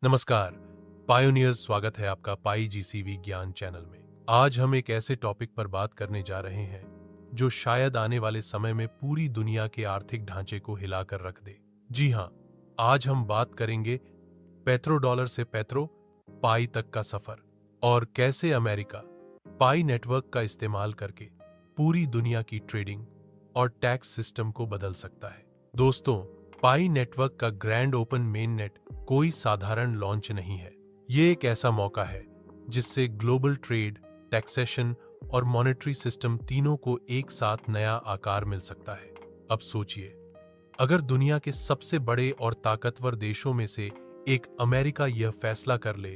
नमस्कार, पायोनियर्स स्वागत है आपका पाई जीसीवी ज्ञान चैनल में। आज हम एक ऐसे टॉपिक पर बात करने जा रहे हैं जो शायद आने वाले समय में पूरी दुनिया के आर्थिक ढांचे को हिलाकर रख दे। जी हाँ, आज हम बात करेंगे पेट्रो डॉलर से पेट्रो पाई तक का सफर और कैसे अमेरिका पाई नेटवर्क का इस्तेमाल करके पूरी दुनिया की ट्रेडिंग और टैक्स सिस्टम को बदल सकता है। दोस्तों, पाई नेटवर्क का ग्रैंड ओपन मेन नेट कोई साधारण लॉन्च नहीं है। ये एक ऐसा मौका है जिससे ग्लोबल ट्रेड, टैक्सेशन और मॉनेटरी सिस्टम तीनों को एक साथ नया आकार मिल सकता है। अब सोचिए, अगर दुनिया के सबसे बड़े और ताकतवर देशों में से एक अमेरिका यह फैसला कर ले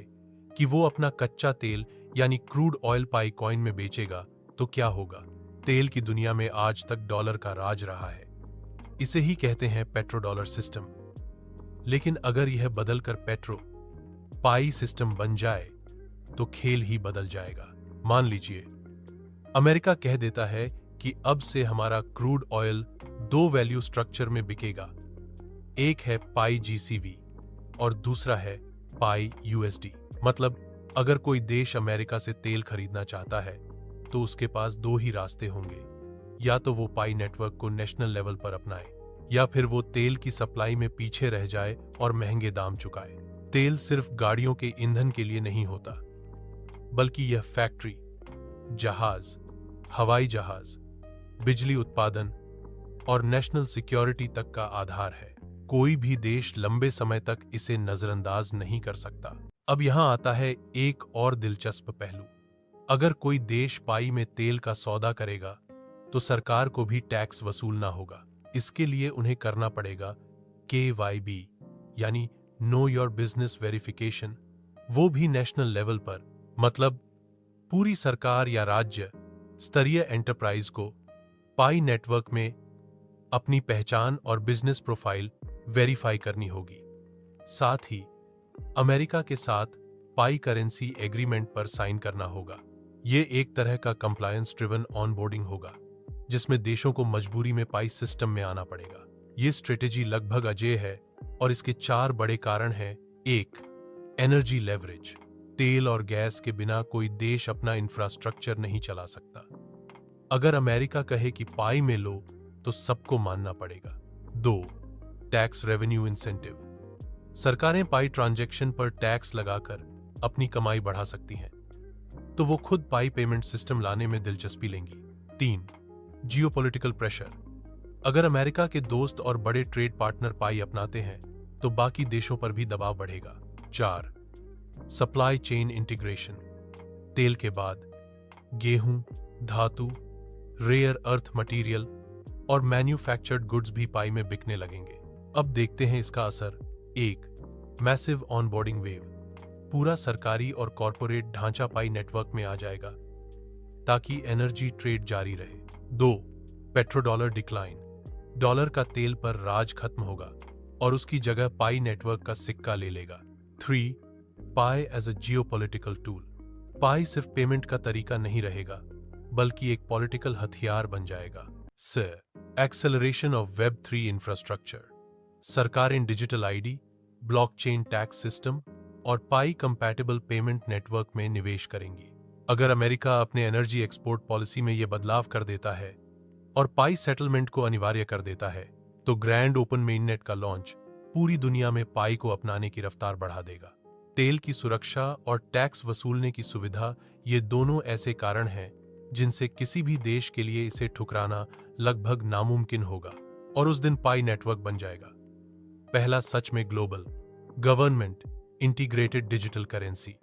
कि वो अपना कच्चा तेल यानी क्रूड ऑयल पाई कॉइन में बेचेगा, तो क्या होगा? तेल की दुनिया में आज तक डॉलर का राज रहा है। इसे ही कहते हैं पेट्रो डॉलर सिस्टम। लेकिन अगर यह बदलकर पेट्रो पाई सिस्टम बन जाए तो खेल ही बदल जाएगा। मान लीजिए, अमेरिका कह देता है कि अब से हमारा क्रूड ऑयल दो वैल्यू स्ट्रक्चर में बिकेगा। एक है पाई जीसीवी और दूसरा है पाई यूएसडी। मतलब, अगर कोई देश अमेरिका से तेल खरीदना चाहता है तो उसके पास दो ही रास्ते होंगे। या तो वो पाई नेटवर्क को नेशनल लेवल पर अपनाए, या फिर वो तेल की सप्लाई में पीछे रह जाए और महंगे दाम चुकाए। तेल सिर्फ गाड़ियों के ईंधन के लिए नहीं होता, बल्कि यह फैक्ट्री, जहाज, हवाई जहाज, बिजली उत्पादन और नेशनल सिक्योरिटी तक का आधार है। कोई भी देश लंबे समय तक इसे नजरअंदाज नहीं कर सकता। अब यहां आता है एक और दिलचस्प पहलू। अगर कोई देश पाई में तेल का सौदा करेगा तो सरकार को भी टैक्स वसूलना होगा। इसके लिए उन्हें करना पड़ेगा KYB यानी नो योर बिजनेस वेरिफिकेशन, वो भी नेशनल लेवल पर। मतलब, पूरी सरकार या राज्य स्तरीय एंटरप्राइज को पाई नेटवर्क में अपनी पहचान और बिजनेस प्रोफाइल वेरीफाई करनी होगी। साथ ही अमेरिका के साथ पाई करेंसी एग्रीमेंट पर साइन करना होगा। ये एक तरह का कंप्लायंस ड्रिवन ऑनबोर्डिंग होगा जिसमें देशों को मजबूरी में पाई सिस्टम में आना पड़ेगा। ये स्ट्रेटेजी लगभग अजेय है और इसके चार बड़े कारण हैं। 1. Energy leverage. तेल और गैस के बिना कोई देश अपना इंफ्रास्ट्रक्चर नहीं चला सकता। अगर अमेरिका कहे कि पाई में लो तो सबको मानना पड़ेगा। 2. Tax revenue incentive. सरकारें पाई ट्रांजैक्शन पर टैक्स लगाकर अपनी कमाई बढ़ा सकती हैं, तो वो खुद पाई पेमेंट सिस्टम लाने में दिलचस्पी लेंगी। 3. Geopolitical pressure. अगर अमेरिका के दोस्त और बड़े ट्रेड पार्टनर पाई अपनाते हैं तो बाकी देशों पर भी दबाव बढ़ेगा। 4. Supply chain integration. तेल के बाद गेहूं, धातु, रेयर अर्थ मटेरियल और मैन्युफैक्चर्ड गुड्स भी पाई में बिकने लगेंगे। अब देखते हैं इसका असर। 1. Massive onboarding wave. पूरा सरकारी और कॉरपोरेट ढांचा पाई नेटवर्क में आ जाएगा ताकि एनर्जी ट्रेड जारी रहे। 2. Petro dollar decline. डॉलर का तेल पर राज खत्म होगा और उसकी जगह पाई नेटवर्क का सिक्का ले लेगा। 3. पाई एज अ जियोपॉलिटिकल टूल। पाई सिर्फ पेमेंट का तरीका नहीं रहेगा, बल्कि एक पॉलिटिकल हथियार बन जाएगा। 4. Acceleration of web 3 infrastructure. सरकारें digital ID, blockchain tax system और पाई कंपैटिबल पेमेंट नेटवर्क में निवेश करेंगी। अगर अमेरिका अपने एनर्जी एक्सपोर्ट पॉलिसी में यह बदलाव कर देता है और पाई सेटलमेंट को अनिवार्य कर देता है, तो ग्रैंड ओपन मेननेट का लॉन्च पूरी दुनिया में पाई को अपनाने की रफ्तार बढ़ा देगा। तेल की सुरक्षा और टैक्स वसूलने की सुविधा, ये दोनों ऐसे कारण हैं जिनसे किसी भी देश के लिए इसे ठुकराना लगभग नामुमकिन होगा। और उस दिन पाई नेटवर्क बन जाएगा पहला सच में global, government integrated digital currency.